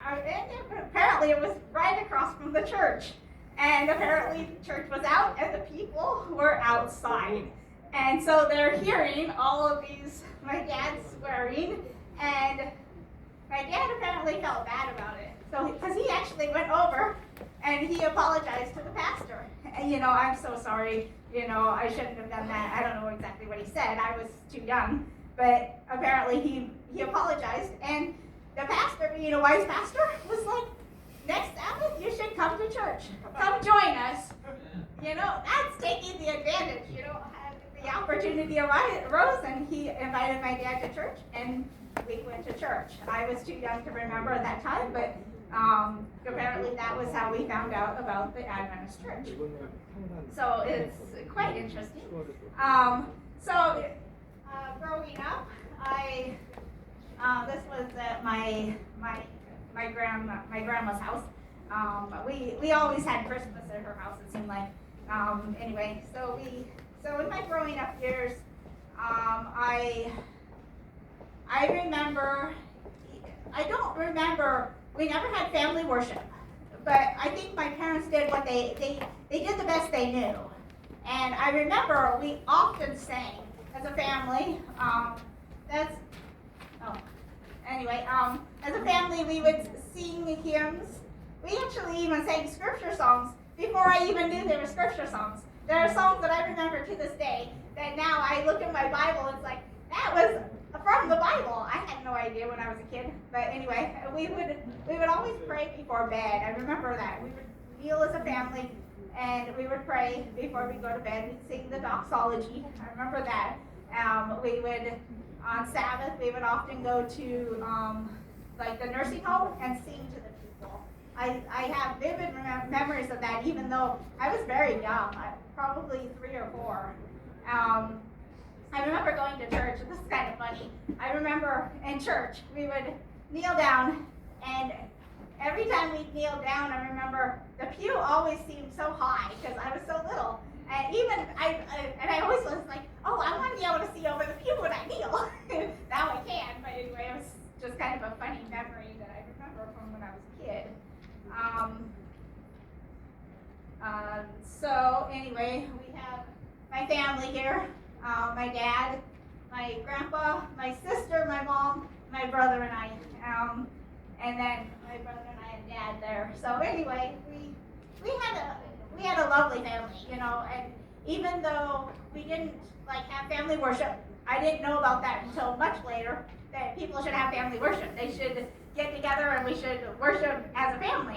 and apparently it was right across from the church. And apparently the church was out and the people were outside. And so they're hearing all of these, my dad swearing, and my dad apparently felt bad about it. So, because he actually went over and he apologized to the pastor. And, I'm so sorry, I shouldn't have done that. I don't know exactly what he said. I was too young. But apparently he apologized. And the pastor, being a wise pastor, was like, next Sabbath, you should come to church. Come join us. That's taking the advantage. The opportunity arose, and he invited my dad to church, and we went to church. I was too young to remember at that time, but apparently that was how we found out about the Adventist church. So it's quite interesting. Growing up, this was at my grandma's house. We always had Christmas at her house, it seemed like. Anyway, so in my growing up years, I don't remember, we never had family worship, but I think my parents did what they did the best they knew. And I remember we often sang as a family. As a family, we would sing hymns. We actually even sang scripture songs before I even knew they were scripture songs. There are songs that I remember to this day that now I look in my Bible and it's like, that was from the Bible. I had no idea when I was a kid. But anyway, we would always pray before bed. I remember that. We would kneel as a family and we would pray before we go to bed. We'd sing the doxology. I remember that. We would, on Sabbath, we would often go to the nursing home and sing to the people. I have vivid memories of that, even though I was very young, probably 3 or 4. I remember going to church, and this is kind of funny. I remember in church, we would kneel down, and every time we'd kneel down, I remember the pew always seemed so high, because I was so little. And I always was like, oh, I want to be able to see over the pew when I kneel. Now I can, but anyway, it was just kind of a funny memory that I remember from when I was a kid. So anyway, we have my family here, my dad, my grandpa, my sister, my mom, my brother and I, and then my brother and I and dad there. So anyway, we had a lovely family, and even though we didn't have family worship, I didn't know about that until much later, that people should have family worship. They should get together and we should worship as a family.